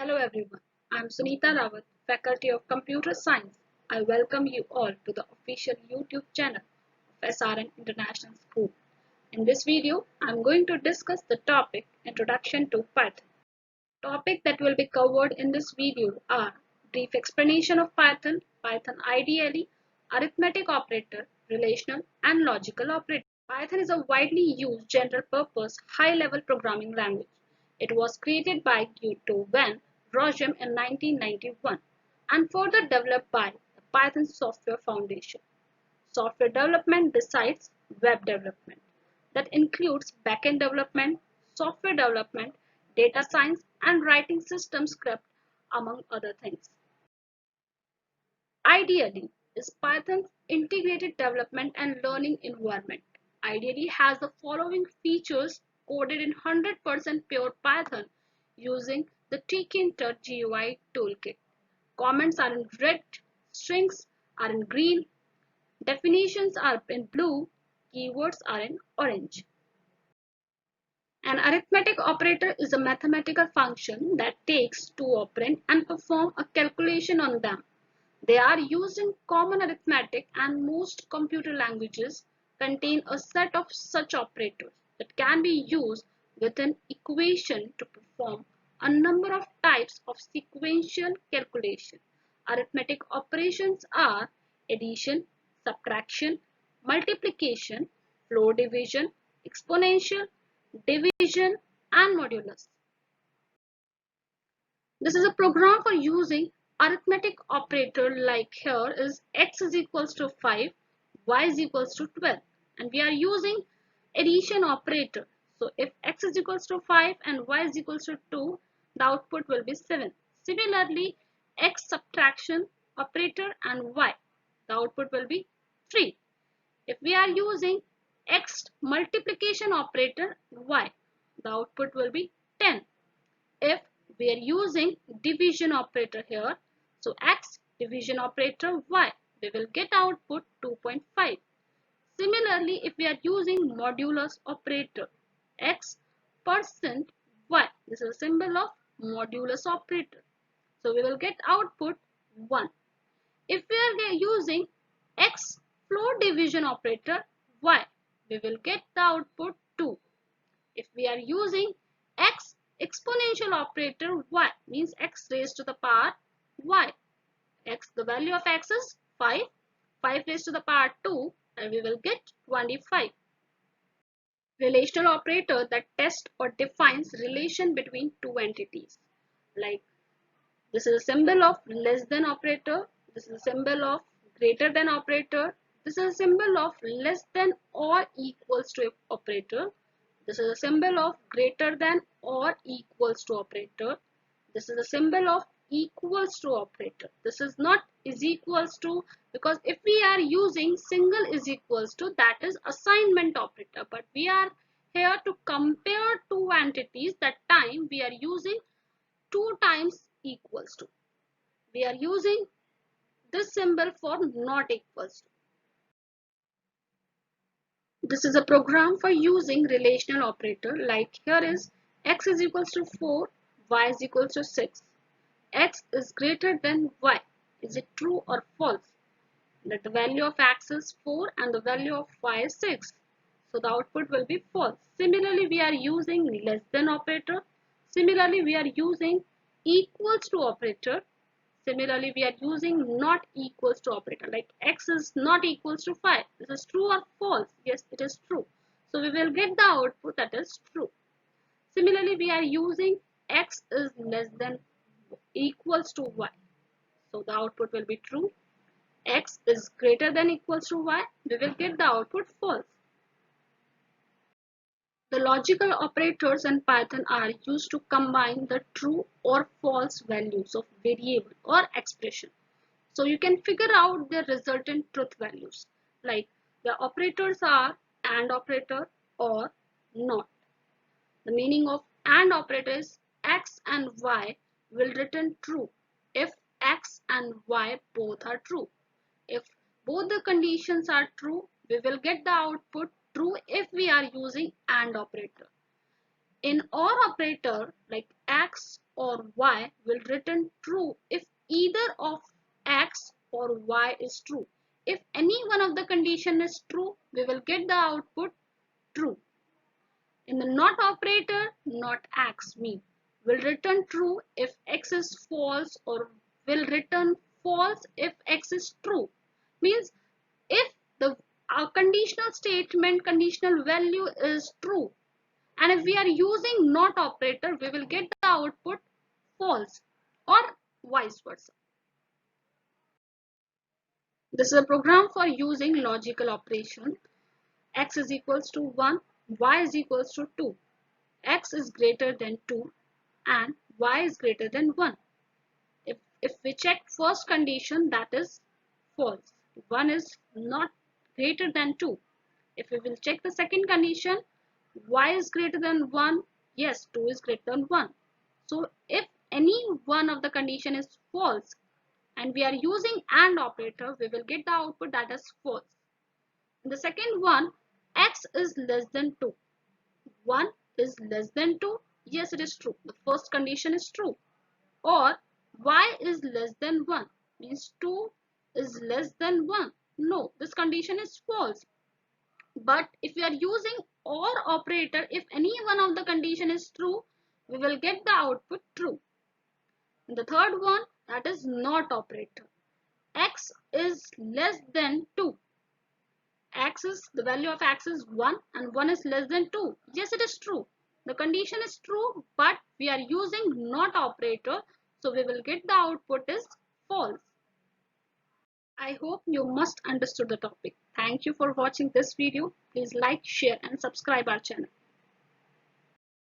Hello everyone, I am Sunita Rawat, Faculty of Computer Science. I welcome you all to the official YouTube channel of SRN International School. In this video, I am going to discuss the topic Introduction to Python. Topic that will be covered in this video are brief explanation of Python, Python IDLE, arithmetic operator, relational and logical operator. Python is a widely used general-purpose high-level programming language. It was created by Guido van Rossum in 1991 and further developed by the Python Software Foundation. Software development besides web development that includes backend development, software development, data science, and writing system script, among other things. IDLE is Python's integrated development and learning environment. IDLE has the following features coded in 100% pure Python using the Tkinter GUI toolkit. Comments are in red, strings are in green, definitions are in blue, keywords are in orange. An arithmetic operator is a mathematical function that takes two operands and performs a calculation on them. They are used in common arithmetic and most computer languages contain a set of such operators that can be used with an equation to perform a number of types of sequential calculation. Arithmetic operations are addition, subtraction, multiplication, floor division, exponential, division, and modulus. This is a program for using arithmetic operator like here is x is equals to 5, y is equals to 12, and we are using addition operator. So if x is equals to 5 and y is equals to 2, the output will be 7. Similarly, x subtraction operator and y, the output will be 3. If we are using x multiplication operator y, the output will be 10. If we are using division operator here, so x division operator y, we will get output 2.5. Similarly, if we are using modulus operator x percent y, this is a symbol of modulus operator, so we will get output 1. If we are using x floor division operator y, we will get the output 2. If we are using x exponential operator y, means x raised to the power y, x, the value of x is 5, 5 raised to the power 2, and we will get 25. Relational operator that tests or defines relation between two entities. Like this is a symbol of less than operator, this is a symbol of greater than operator, this is a symbol of less than or equals to operator, this is a symbol of greater than or equals to operator, this is a symbol of equals to operator. This is not is equals to, because if we are using single is equals to, that is assignment operator, but we are here to compare two entities. That time we are using 2 times equals to. We are using this symbol for not equals to. This is a program for using relational operator like here is x is equals to 4, y is equals to 6. X is greater than y. Is it true or false? That the value of x is 4 and the value of y is 6. So the output will be false. Similarly, we are using less than operator. Similarly, we are using equals to operator. Similarly, we are using not equals to operator. Like x is not equals to 5. This is true or false? Yes, it is true. So we will get the output that is true. Similarly, we are using x is less than equals to y. So the output will be true. X is greater than equals to y. We will get the output false. The logical operators in Python are used to combine the true or false values of variable or expression. So you can figure out the resultant truth values. Like the operators are AND operator or NOT. The meaning of AND operator is x and y will return true if x and y both are true. If both the conditions are true, we will get the output true if we are using AND operator. In OR operator like x or y will return true if either of x or y is true. If any one of the condition is true, we will get the output true. In the not operator, not x mean will return true if x is false or will return false if x is true. Means if the our conditional statement conditional value is true, and if we are using not operator, we will get the output false or vice versa. This is a program for using logical operation. X is equals to 1, y is equals to 2. X is greater than 2 and y is greater than 1. If we check first condition, that is false. 1 is not greater than 2. If we will check the second condition, y is greater than 1, yes, 2 is greater than 1. So if any one of the condition is false and we are using AND operator, we will get the output that is false. In the second one, x is less than 2. 1 is less than 2. Yes, it is true. The first condition is true. Or y is less than 1 means 2 is less than 1. No, this condition is false. But if we are using OR operator, if any one of the condition is true, we will get the output true. And the third one, that is NOT operator. X is less than 2. X is the value of x is 1 and 1 is less than 2. Yes, it is true. The condition is true, but we are using NOT operator, so we will get the output is false. I hope you must understood the topic. Thank you for watching this video. Please like, share and subscribe our channel.